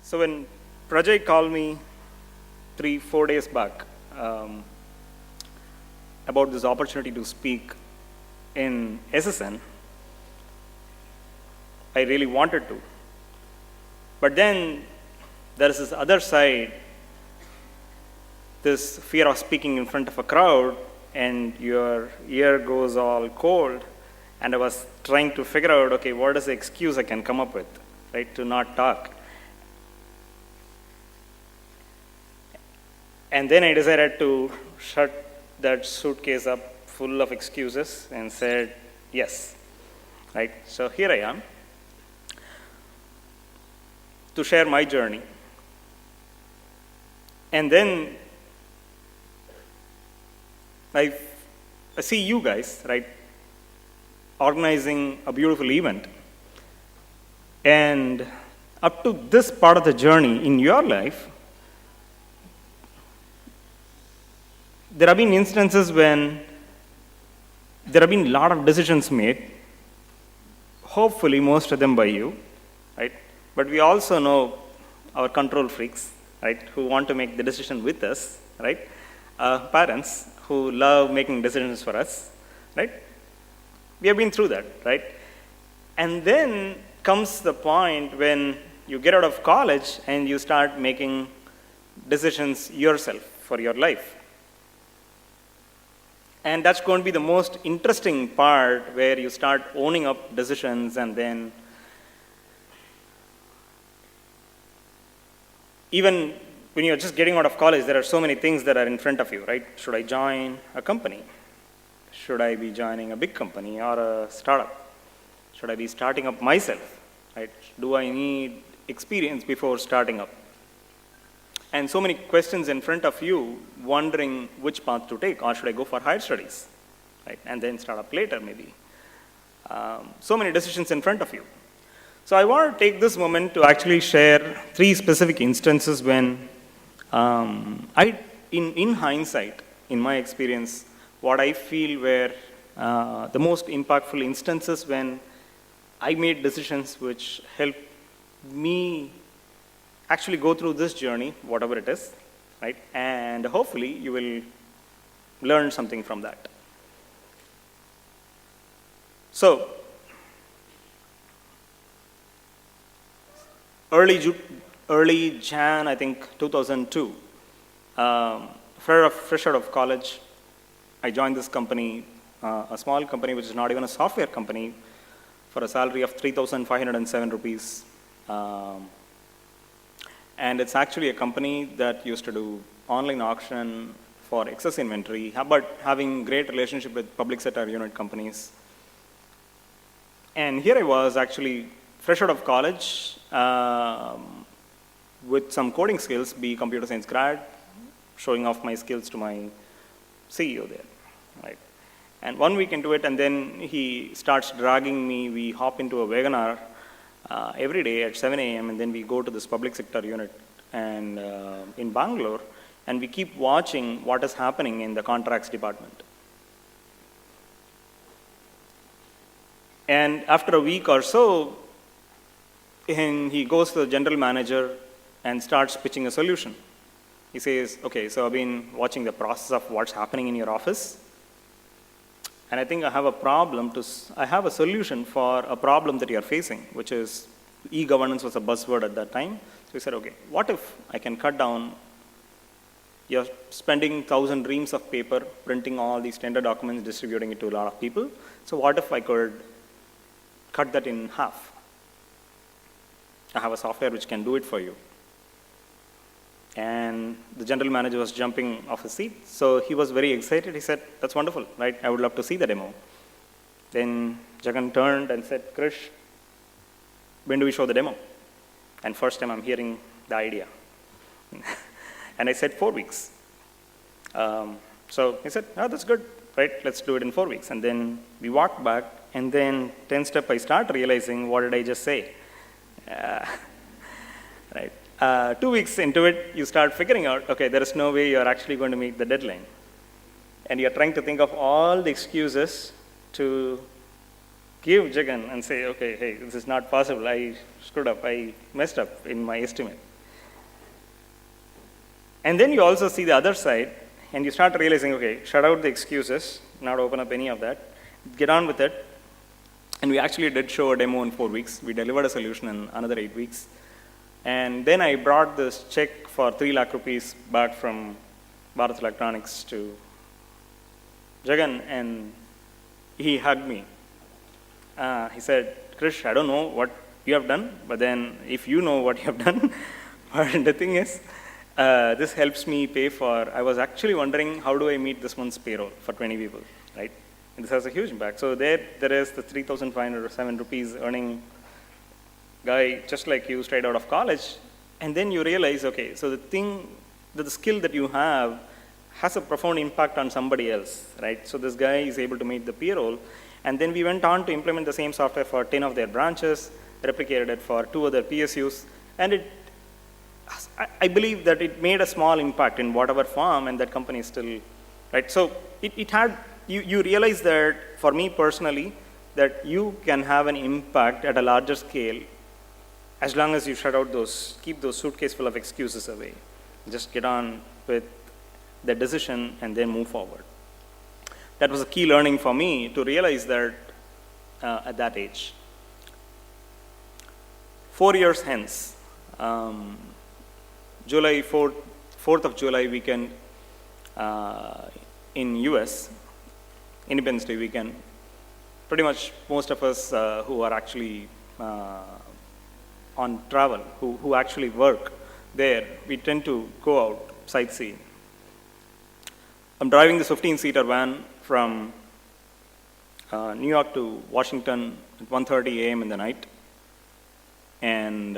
So when Prajay called me 3-4 days back about this opportunity to speak in SSN, I really wanted to. But then there is this other side, this fear of speaking in front of a crowd, and your ear goes all cold. And I was trying to figure out, okay, what is the excuse I can come up with, right, to not talk. And then I decided to shut that suitcase up full of excuses and said, yes, right? So here I am to share my journey. And then I see you guys, right, organizing a beautiful event. And up to this part of the journey in your life, there have been instances when there have been a lot of decisions made, hopefully most of them by you, right? But we also know our control freaks, right, who want to make the decision with us, right? Parents who love making decisions for us, right? We have been through that, right? And then comes the point when you get out of college and you start making decisions yourself for your life. And that's going to be the most interesting part, where you start owning up decisions, and then even when you're just getting out of college, there are so many things that are in front of you, right? Should I join a company? Should I be joining a big company or a startup? Should I be starting up myself, right? Do I need experience before starting up? And so many questions in front of you, wondering which path to take, or should I go for higher studies, right? And then start up later, maybe. So many decisions in front of you. So I want to take this moment to actually share 3 specific instances when in hindsight, in my experience, what I feel were the most impactful instances when I made decisions which helped me actually go through this journey, whatever it is, right? And hopefully you will learn something from that. So, early Jan, I think 2002, fresh out of college, I joined this company, a small company which is not even a software company, for a salary of 3,507 rupees. And it's actually a company that used to do online auction for excess inventory, but having great relationship with public sector unit companies. And here I was actually fresh out of college with some coding skills, be computer science grad, showing off my skills to my CEO there, right? And 1 week into it, and then he starts dragging me, we hop into a Wagoner every day at 7 a.m. and then we go to this public sector unit and in Bangalore, and we keep watching what is happening in the contracts department. And after a week or so, he goes to the general manager and starts pitching a solution. He says, okay, so I've been watching the process of what's happening in your office, and I think I have a solution for a problem that you're facing, which is e-governance was a buzzword at that time. So we said, okay, what if I can cut down, you're spending 1,000 reams of paper, printing all these tender documents, distributing it to a lot of people. So what if I could cut that in half? I have a software which can do it for you. And the general manager was jumping off his seat. So he was very excited. He said, that's wonderful, right? I would love to see the demo. Then Jagan turned and said, Krish, when do we show the demo? And first time I'm hearing the idea. And I said 4 weeks. So he said, oh, that's good, right? Let's do it in 4 weeks. And then we walked back, and then 10 step I start realizing, what did I just say? Right. 2 weeks into it, you start figuring out, okay, there is no way you're actually going to meet the deadline. And you're trying to think of all the excuses to give Jagan and say, okay, hey, this is not possible. I screwed up. I messed up in my estimate. And then you also see the other side, and you start realizing, okay, shut out the excuses, not open up any of that, get on with it. And we actually did show a demo in 4 weeks. We delivered a solution in another 8 weeks. And then I brought this check for 3 lakh rupees back from Bharat Electronics to Jagan, and he hugged me. He said, Krish, I don't know what you have done, but then if you know what you have done, but the thing is, this helps me pay for, I was actually wondering how do I meet this month's payroll for 20 people, right? And this has a huge impact. So there is the 3,507 rupees earning guy just like you straight out of college, and then you realize, okay, so the skill that you have has a profound impact on somebody else, right? So this guy is able to meet the payroll, and then we went on to implement the same software for 10 of their branches, replicated it for 2 other PSUs, and I believe that it made a small impact in whatever form, and that company is still, right? So it had, you realize that, for me personally, that you can have an impact at a larger scale as long as you shut out keep those suitcase full of excuses away. Just get on with the decision and then move forward. That was a key learning for me to realize that at that age. 4 years hence, July 4th of July weekend in US, Independence Day weekend, pretty much most of us who are actually on travel, who actually work there, we tend to go out sightseeing. I'm driving this 15-seater van from New York to Washington at 1:30 a.m. in the night. And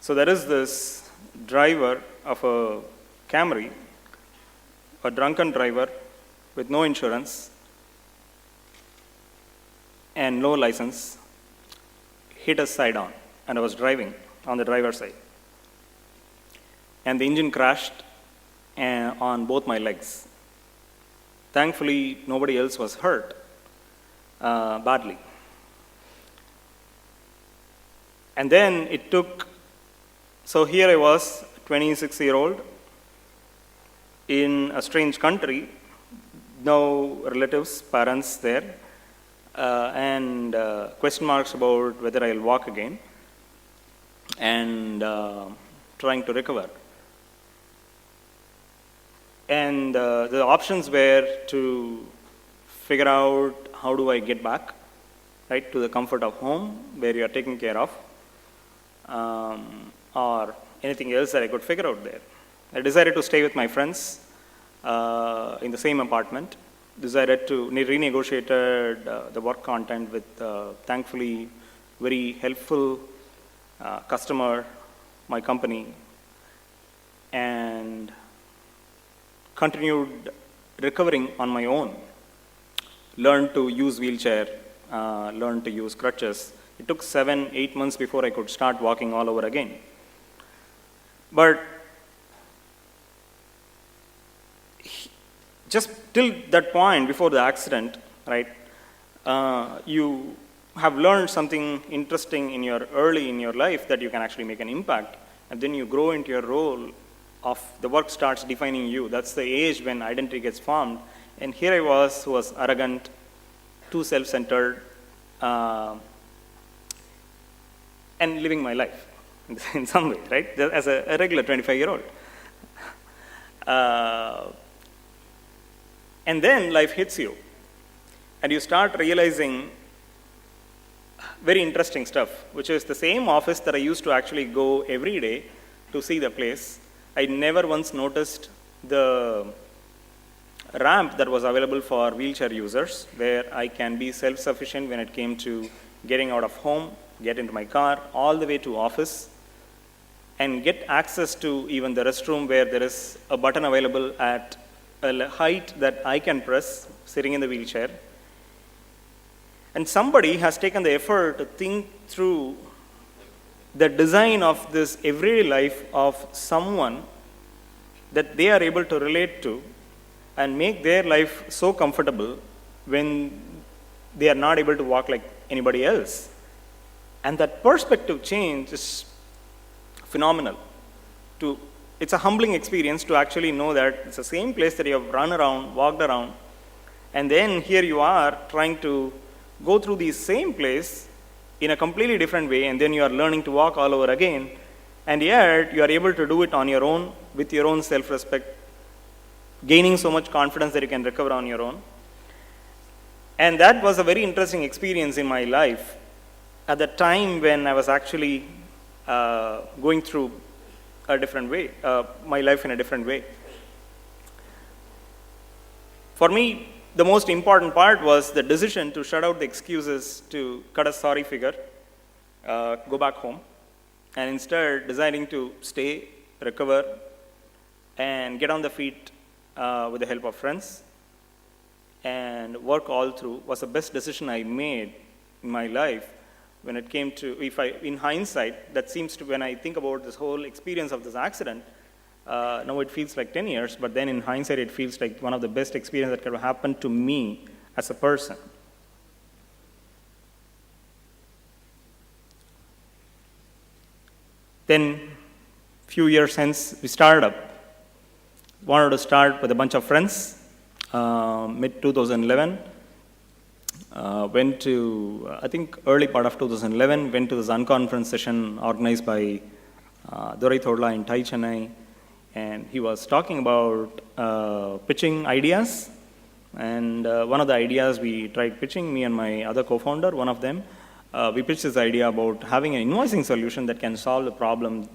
so there is this driver of a Camry, a drunken driver with no insurance and no license, hit us side on, and I was driving on the driver's side. And the engine crashed on both my legs. Thankfully, nobody else was hurt badly. And then it took, so here I was, 26-year-old, in a strange country, no relatives, parents there, and question marks about whether I'll walk again, and trying to recover. And the options were to figure out how do I get back, right, to the comfort of home where you are taken care of, or anything else that I could figure out there. I decided to stay with my friends in the same apartment. Decided to renegotiated the work content with thankfully very helpful customer, my company, and continued recovering on my own. Learned to use wheelchair, learned to use crutches. It took 7-8 months before I could start walking all over again. But just till that point before the accident, right, you have learned something interesting early in your life that you can actually make an impact, and then you grow into your role of the work starts defining you. That's the age when identity gets formed. And here I was, who was arrogant, too self-centered, and living my life in some way, right, as a regular 25-year-old. And then life hits you, and you start realizing very interesting stuff, which is the same office that I used to actually go every day to see the place. I never once noticed the ramp that was available for wheelchair users, where I can be self-sufficient when it came to getting out of home, get into my car, all the way to office, and get access to even the restroom where there is a button available at a height that I can press sitting in the wheelchair. And somebody has taken the effort to think through the design of this everyday life of someone that they are able to relate to and make their life so comfortable when they are not able to walk like anybody else. And that perspective change is phenomenal to it's a humbling experience to actually know that it's the same place that you have run around, walked around, and then here you are trying to go through the same place in a completely different way, and then you are learning to walk all over again, and yet you are able to do it on your own, with your own self-respect, gaining so much confidence that you can recover on your own. And that was a very interesting experience in my life at the time when I was actually going through a different way, my life in a different way. For me, the most important part was the decision to shut out the excuses, to cut a sorry figure, go back home, and instead deciding to stay, recover, and get on the feet with the help of friends, and work all through was the best decision I made in my life. When it came to, in hindsight, that seems to, when I think about this whole experience of this accident, now it feels like 10 years, but then in hindsight, it feels like one of the best experiences that could have happened to me as a person. Then, few years hence, we started up. Wanted to start with a bunch of friends, mid-2011. Went to, I think early part of 2011, went to the SYCon conference session organized by Durai Thodla in Thai Chennai, and he was talking about pitching ideas, and one of the ideas we tried pitching, me and my other co-founder, one of them, we pitched this idea about having an invoicing solution that can solve the problem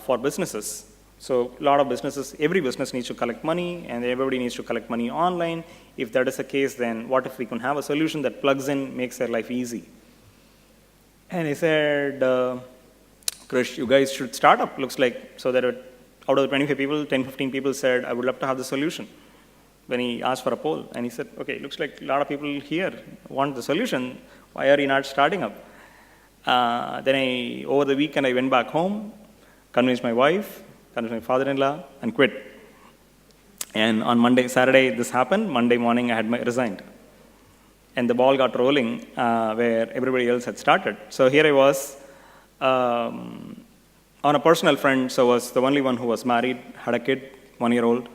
for businesses. So a lot of businesses, every business needs to collect money, and everybody needs to collect money online. If that is the case, then what if we can have a solution that plugs in, makes their life easy? And he said, Krish, you guys should start up, looks like, so that out of the 25 people, 10, 15 people said, I would love to have the solution. When he asked for a poll, and he said, okay, looks like a lot of people here want the solution. Why are you not starting up? Then over the weekend, I went back home, convinced my wife, convinced my father-in-law, and quit. And on Saturday, this happened. Monday morning, I had resigned. And the ball got rolling where everybody else had started. So here I was on a personal front, so I was the only one who was married, had a kid, 1-year-old,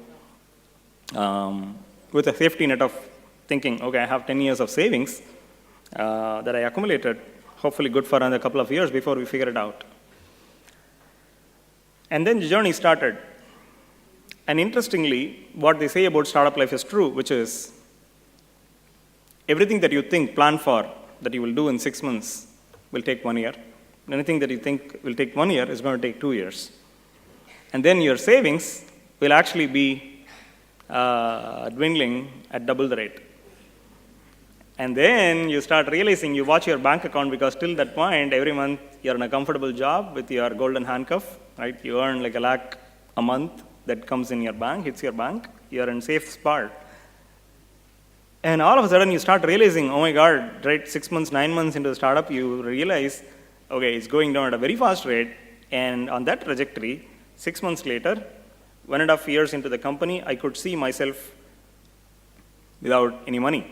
with a safety net of thinking, okay, I have 10 years of savings that I accumulated, hopefully good for another couple of years before we figure it out. And then the journey started. And interestingly, what they say about startup life is true, which is everything that you think, plan for, that you will do in 6 months will take 1 year. Anything that you think will take 1 year is going to take 2 years. And then your savings will actually be dwindling at double the rate. And then you start realizing, you watch your bank account, because till that point, every month you're in a comfortable job with your golden handcuff, right? You earn like $1 lakh a month that comes in your bank, hits your bank, you're in safe spot. And all of a sudden you start realizing, oh my God, right, 6 months, 9 months into the startup, you realize, okay, it's going down at a very fast rate. And on that trajectory, 6 months later, 1.5 years into the company, I could see myself without any money.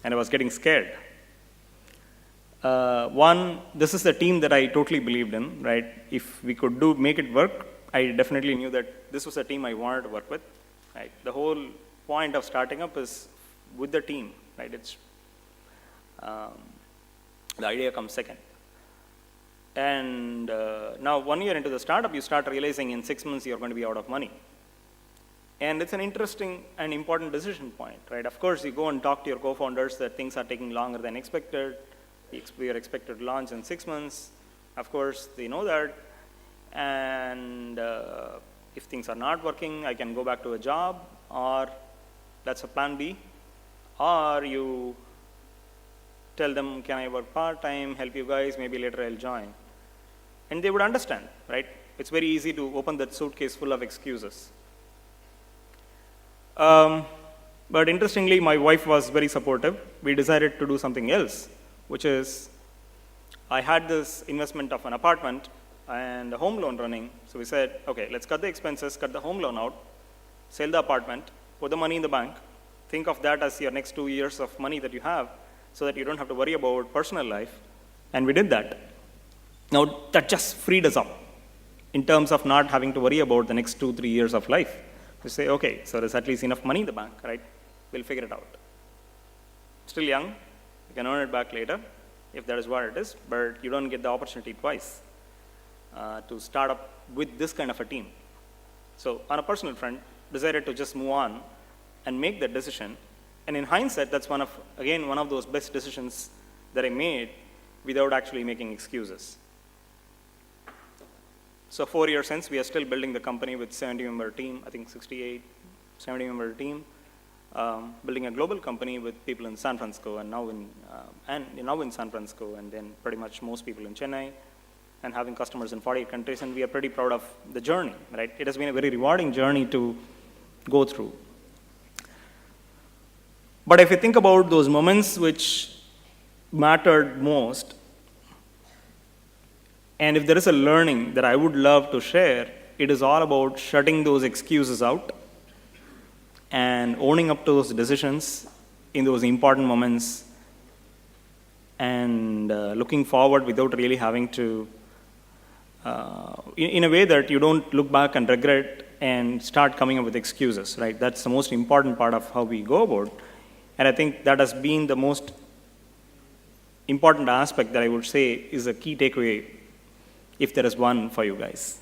And I was getting scared. This is the team that I totally believed in, right? If we could make it work, I definitely knew that this was a team I wanted to work with. Right? The whole point of starting up is with the team, right? It's the idea comes second. And now 1 year into the startup, you start realizing in 6 months you're going to be out of money. And it's an interesting and important decision point, right? Of course, you go and talk to your co-founders that things are taking longer than expected. We are expected to launch in 6 months. Of course, they know that. And if things are not working, I can go back to a job, or that's a plan B. Or you tell them, can I work part-time, help you guys, maybe later I'll join. And they would understand, right? It's very easy to open that suitcase full of excuses. But interestingly, my wife was very supportive. We decided to do something else, which is I had this investment of an apartment and a home loan running. So we said, okay, let's cut the expenses, cut the home loan out, sell the apartment, put the money in the bank. Think of that as your next 2 years of money that you have so that you don't have to worry about personal life. And we did that. Now, that just freed us up. in terms of not having to worry about the next 2-3 years of life. You say, okay, so there's at least enough money in the bank, right? We'll figure it out. Still young, you can earn it back later, if that is what it is, but you don't get the opportunity twice to start up with this kind of a team. So on a personal front, decided to just move on and make that decision. And in hindsight, that's one of those best decisions that I made without actually making excuses. So 4 years since, we are still building the company with 70-member team, I think 68, 70-member team, building a global company with people in San Francisco and now in San Francisco, and then pretty much most people in Chennai, and having customers in 48 countries, and we are pretty proud of the journey, right? It has been a very rewarding journey to go through. But if you think about those moments which mattered most, and if there is a learning that I would love to share, it is all about shutting those excuses out and owning up to those decisions in those important moments, and looking forward without really having to, in a way that you don't look back and regret and start coming up with excuses, right? That's the most important part of how we go about. And I think that has been the most important aspect that I would say is a key takeaway, if there is one for you guys.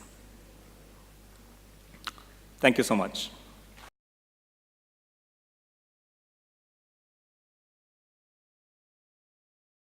Thank you so much.